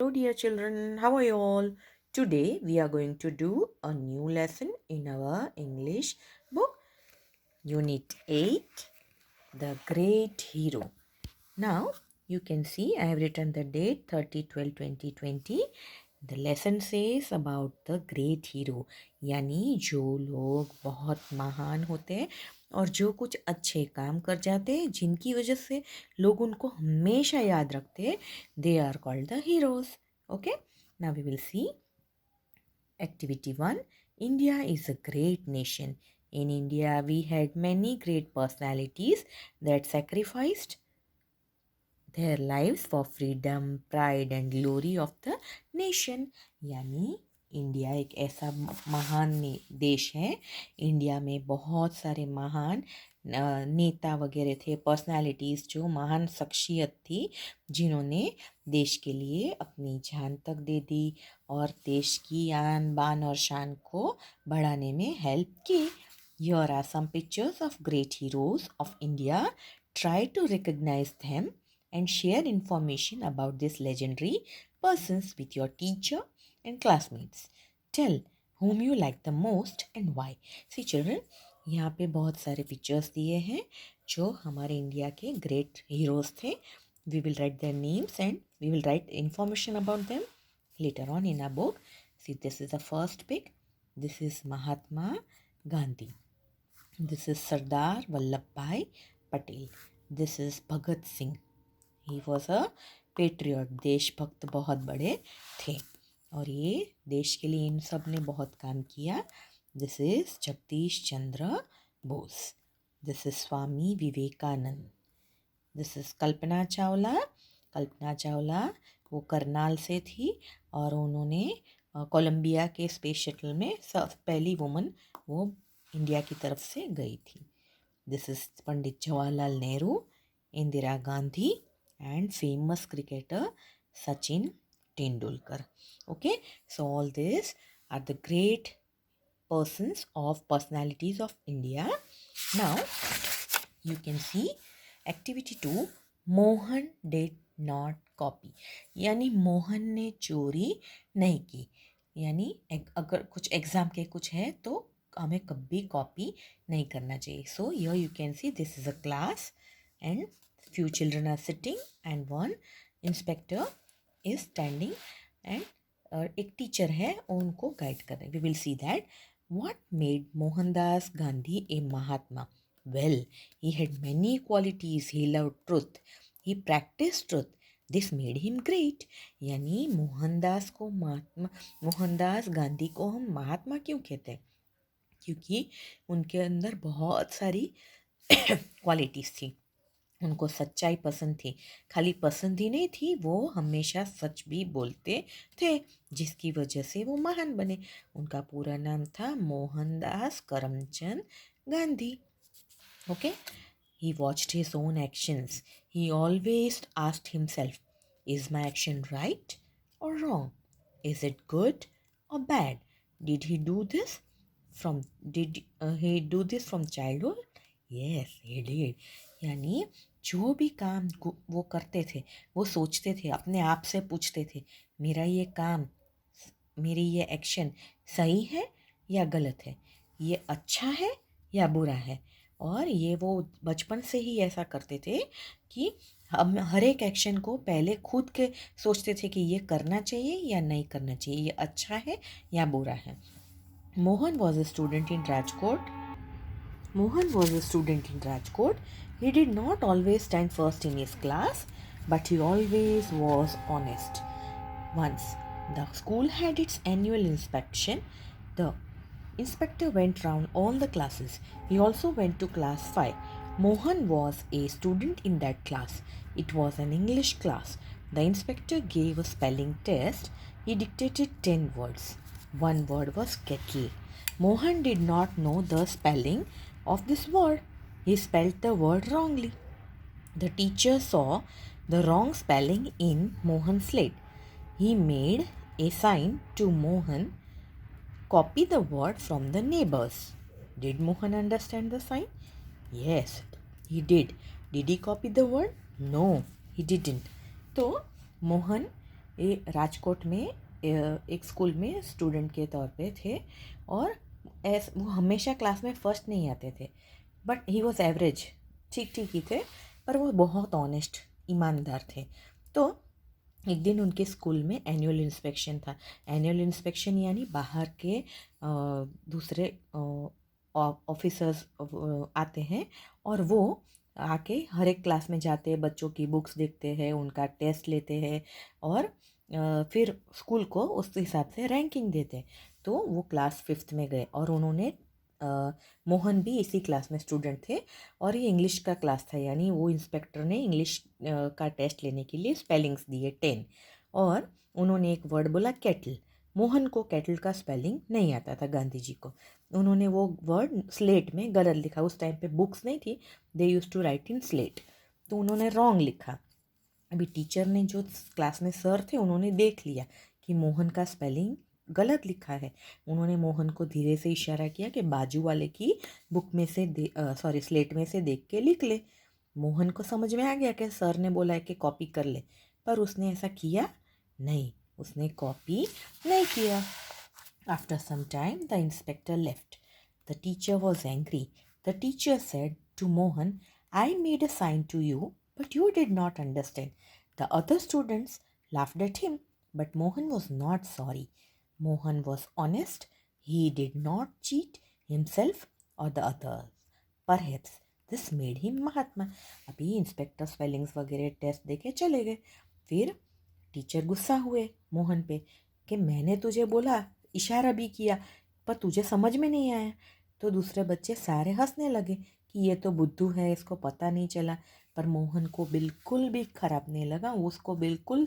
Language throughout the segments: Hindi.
Hello, dear children. How are you all? Today we are going to do a new lesson in our English book, Unit 8, The Great Hero. Now, you can see I have written the date 30/12/2020. The lesson says about the great hero, यानी जो लोग बहुत महान होते हैं और जो कुछ अच्छे काम कर जाते हैं जिनकी वजह से लोग उनको हमेशा याद रखते हैं, they are called the heroes. Okay, now we will see activity 1. India is a great nation. In India, we had many great personalities that sacrificed their lives for freedom, pride and glory of the nation. यानी इंडिया एक ऐसा महान देश है. इंडिया में बहुत सारे महान नेता वगैरह थे, पर्सनालिटीज़ जो महान शख्सियत थी जिन्होंने देश के लिए अपनी जान तक दे दी और देश की आन बान और शान को बढ़ाने में हेल्प की. Here are some pictures of great heroes of India. Try to recognize them and share information about these legendary persons with your teacher and classmates. Tell whom you like the most and why. See children, यहाँ पे बहुत सारे पिक्चर्स दिए हैं जो हमारे इंडिया के ग्रेट हीरोज़ थे. We will write their names and we will write information about them later on in our book. See, this is the first pic. This is Mahatma Gandhi. This is Sardar Vallabhbhai Patel. This is Bhagat Singh. He was a patriot, देशभक्त बहुत बड़े थे और ये देश के लिए इन सब ने बहुत काम किया. This is Jagdish Chandra Bose. This is Swami Vivekananda. This is Kalpana Chawla. Kalpana Chawla वो करनाल से थी और उन्होंने कोलंबिया के स्पेस शटल में पहली वुमन वो इंडिया की तरफ से गई थी. This is Pandit Jawaharlal Nehru, Indira Gandhi and famous cricketer Sachin Tendulkar. Okay, so all these are the great persons of personalities of India. Now you can see activity 2. Mohan did not copy. यानी मोहन ने चोरी नहीं की. यानी अगर कुछ एग्जाम के कुछ है तो हमें कभी कॉपी नहीं करना चाहिए. So here you can see this is a class and few children are sitting and one inspector is standing and एक टीचर है उनको गाइड कर रहे. We will see that. What made Mohandas Gandhi a Mahatma? Well, he had many qualities. He loved truth. He practiced truth. This made him great. यानी मोहनदास गांधी को हम महात्मा क्यों कहते हैं? क्योंकि उनके अंदर बहुत सारी क्वालिटीज़ थी. उनको सच्चाई पसंद थी. खाली पसंद ही नहीं थी, वो हमेशा सच भी बोलते थे जिसकी वजह से वो महान बने. उनका पूरा नाम था Mohandas Karamchand Gandhi. Okay, he watched his own actions. He always asked himself, is my action right or wrong? Is it good or bad? Did he do this from childhood? Yes, he did. यानी जो भी काम वो करते थे वो सोचते थे, अपने आप से पूछते थे मेरा ये काम, मेरी ये एक्शन सही है या गलत है, ये अच्छा है या बुरा है. और ये वो बचपन से ही ऐसा करते थे कि हम हर एक एक्शन को पहले खुद के सोचते थे कि ये करना चाहिए या नहीं करना चाहिए, ये अच्छा है या बुरा है. Mohan was a student in Rajkot. Mohan was a student in Rajkot. He did not always stand first in his class, but he always was honest. Once, the school had its annual inspection. The inspector went round all the classes. He also went to class 5. Mohan was a student in that class. It was an English class. The inspector gave a spelling test. He dictated 10 words. One word was kettle. Mohan did not know the spelling of this word. He spelled the word wrongly. The teacher saw the wrong spelling in Mohan's slate. He made a sign to Mohan, copy the word from the neighbors. Did Mohan understand the sign? Yes, he did. Did he copy the word? No, he didn't. तो मोहन ये राजकोट में एक स्कूल में स्टूडेंट के तौर पे थे और वो हमेशा क्लास में फर्स्ट नहीं आते थे, बट ही वॉज एवरेज, ठीक ठीक ही थे, पर वो बहुत ऑनेस्ट, ईमानदार थे। तो एक दिन उनके स्कूल में एनुअल इंस्पेक्शन था। एनुअल इंस्पेक्शन यानी बाहर के दूसरे ऑफिसर्स आते हैं और वो आके हर एक क्लास में जाते हैं, बच्चों की बुक्स देखते हैं, उनका टेस्ट लेते हैं और फिर स्कूल को उस हिसाब से रैंकिंग देते हैं। तो वो क्लास 5th में गए और उन्होंने मोहन भी इसी क्लास में स्टूडेंट थे और ये इंग्लिश का क्लास था, यानी वो इंस्पेक्टर ने इंग्लिश का टेस्ट लेने के लिए स्पेलिंग्स दिए 10 और उन्होंने एक वर्ड बोला केटल। मोहन को केटल का स्पेलिंग नहीं आता था, गांधी जी को। उन्होंने वो वर्ड स्लेट में गलत लिखा, उस टाइम पे बुक्स नहीं थी, they use to write in slate, तो उन्होंने रॉन्ग लिखा। अभी टीचर ने, जो क्लास में सर थे, उन्होंने देख लिया कि मोहन का स्पेलिंग गलत लिखा है। उन्होंने मोहन को धीरे से इशारा किया कि बाजू वाले की बुक में से स्लेट में से देख के लिख ले। मोहन को समझ में आ गया कि सर ने बोला है कि कॉपी कर ले, पर उसने ऐसा किया नहीं, उसने कॉपी नहीं किया। After some time, the inspector left. The teacher was angry. The teacher said to Mohan, I made a sign to you, but you did not understand. The other students laughed at him, but Mohan was not sorry. Mohan was honest. He did not cheat himself or the others. Perhaps this made him महात्मा। अभी इंस्पेक्टर स्पेलिंग्स वगैरह टेस्ट देके चले गए। फिर टीचर गुस्सा हुए मोहन पे कि मैंने तुझे बोला, इशारा भी किया, पर तुझे समझ में नहीं आया। तो दूसरे बच्चे सारे हंसने लगे कि ये तो बुद्धू है, इसको पता नहीं चला। पर मोहन को बिल्कुल भी ख़राब नहीं लगा, उसको बिल्कुल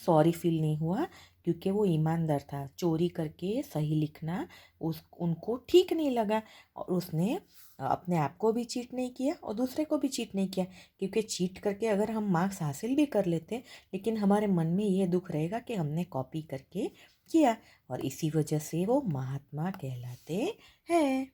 सॉरी फील नहीं हुआ, क्योंकि वो ईमानदार था। चोरी करके सही लिखना उनको ठीक नहीं लगा और उसने अपने आप को भी चीट नहीं किया और दूसरे को भी चीट नहीं किया, क्योंकि चीट करके अगर हम मार्क्स हासिल भी कर लेते, लेकिन हमारे मन में ये दुख रहेगा कि हमने कॉपी करके किया, और इसी वजह से वो महात्मा कहलाते हैं।